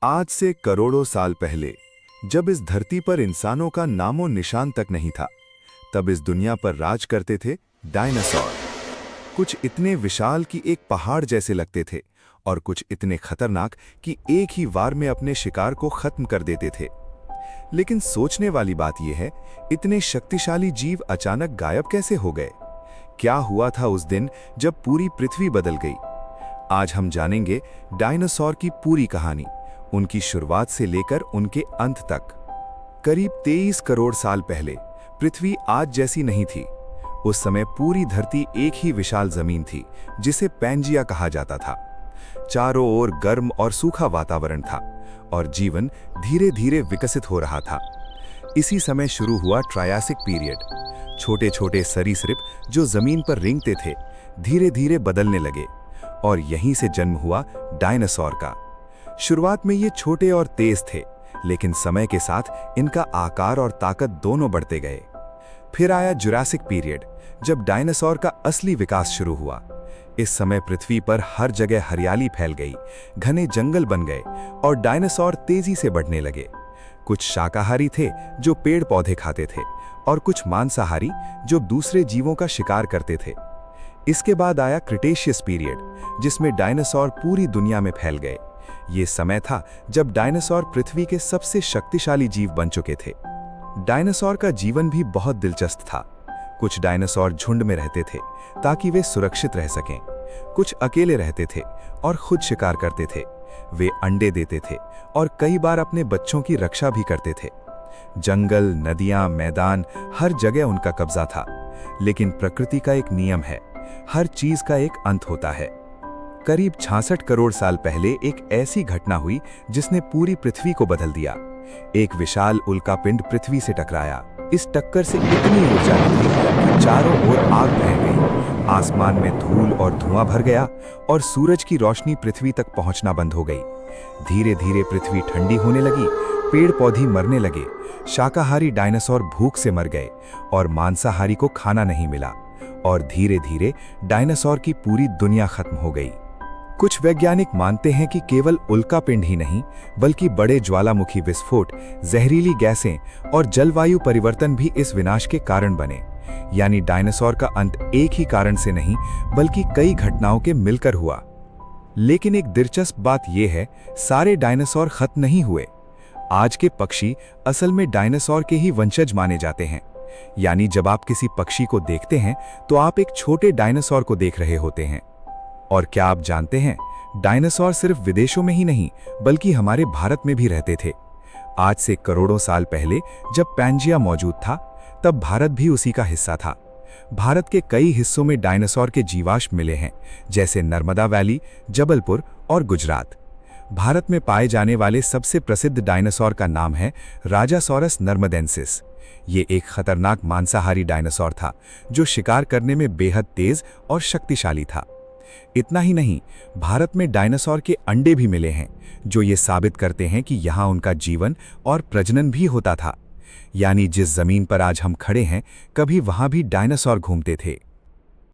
आज से करोड़ों साल पहले, जब इस धरती पर इंसानों का नामो निशान तक नहीं था, तब इस दुनिया पर राज करते थे डायनासोर। कुछ इतने विशाल कि एक पहाड़ जैसे लगते थे और कुछ इतने खतरनाक कि एक ही वार में अपने शिकार को खत्म कर देते थे। लेकिन सोचने वाली बात यह है, इतने शक्तिशाली जीव अचानक गायब कैसे हो गए? क्या हुआ था उस दिन जब पूरी पृथ्वी बदल गई? आज हम जानेंगे डायनासोर की पूरी कहानी, उनकी शुरुआत से लेकर उनके अंत तक। करीब 23 करोड़ साल पहले पृथ्वी आज जैसी नहीं थी। उस समय पूरी धरती एक ही विशाल जमीन थी, जिसे पैंजिया कहा जाता था। चारों ओर गर्म और सूखा वातावरण था और जीवन धीरे धीरे विकसित हो रहा था। इसी समय शुरू हुआ ट्रायासिक पीरियड। छोटे छोटे सरीसृप जो जमीन पर रेंगते थे, धीरे धीरे बदलने लगे और यहीं से जन्म हुआ डायनासोर का। शुरुआत में ये छोटे और तेज थे, लेकिन समय के साथ इनका आकार और ताकत दोनों बढ़ते गए। फिर आया जुरासिक पीरियड, जब डायनासोर का असली विकास शुरू हुआ। इस समय पृथ्वी पर हर जगह हरियाली फैल गई, घने जंगल बन गए और डायनासोर तेजी से बढ़ने लगे। कुछ शाकाहारी थे जो पेड़ पौधे खाते थे और कुछ मांसाहारी जो दूसरे जीवों का शिकार करते थे। इसके बाद आया क्रिटेशियस पीरियड, जिसमें डायनासोर पूरी दुनिया में फैल गए। ये समय था जब डायनासोर पृथ्वी के सबसे शक्तिशाली जीव बन चुके थे। डायनासोर का जीवन भी बहुत दिलचस्प था। कुछ डायनासोर झुंड में रहते थे ताकि वे सुरक्षित रह सकें। कुछ अकेले रहते थे और खुद शिकार करते थे। वे अंडे देते थे और कई बार अपने बच्चों की रक्षा भी करते थे। जंगल, नदियां, मैदान, हर जगह उनका कब्जा था। लेकिन प्रकृति का एक नियम है, हर चीज का एक अंत होता है। करीब 66 करोड़ साल पहले एक ऐसी घटना हुई जिसने पूरी पृथ्वी को बदल दिया। एक विशाल उल्कापिंड पृथ्वी से टकराया। इस टक्कर से इतनी ऊर्जा निकली कि चारों ओर आग फैल गई। आसमान में धूल और धुआं भर गया और सूरज की रोशनी पृथ्वी तक पहुंचना बंद हो गई। धीरे धीरे पृथ्वी ठंडी होने लगी, पेड़ पौधे मरने लगे, शाकाहारी डायनासोर भूख से मर गए और मांसाहारी को खाना नहीं मिला। और धीरे धीरे डायनासोर की पूरी दुनिया खत्म हो गई। कुछ वैज्ञानिक मानते हैं कि केवल उल्कापिंड ही नहीं, बल्कि बड़े ज्वालामुखी विस्फोट, जहरीली गैसें और जलवायु परिवर्तन भी इस विनाश के कारण बने। यानी डायनासोर का अंत एक ही कारण से नहीं, बल्कि कई घटनाओं के मिलकर हुआ। लेकिन एक दिलचस्प बात यह है, सारे डायनासोर खत्म नहीं हुए। आज के पक्षी असल में डायनासोर के ही वंशज माने जाते हैं। यानी जब आप किसी पक्षी को देखते हैं तो आप एक छोटे डायनासोर को देख रहे होते हैं। और क्या आप जानते हैं, डायनासोर सिर्फ विदेशों में ही नहीं, बल्कि हमारे भारत में भी रहते थे। आज से करोड़ों साल पहले जब पैंजिया मौजूद था, तब भारत भी उसी का हिस्सा था। भारत के कई हिस्सों में डायनासोर के जीवाश्म मिले हैं, जैसे नर्मदा वैली, जबलपुर और गुजरात। भारत में पाए जाने वाले सबसे प्रसिद्ध डायनासोर का नाम है राजासोरस नर्मदेंसिस। ये एक खतरनाक मांसाहारी डायनासोर था जो शिकार करने में बेहद तेज और शक्तिशाली था। इतना ही नहीं, भारत में डायनासोर के अंडे भी मिले हैं, जो ये साबित करते हैं कि यहाँ उनका जीवन और प्रजनन भी होता था। यानी जिस जमीन पर आज हम खड़े हैं, कभी वहाँ भी डायनासोर घूमते थे।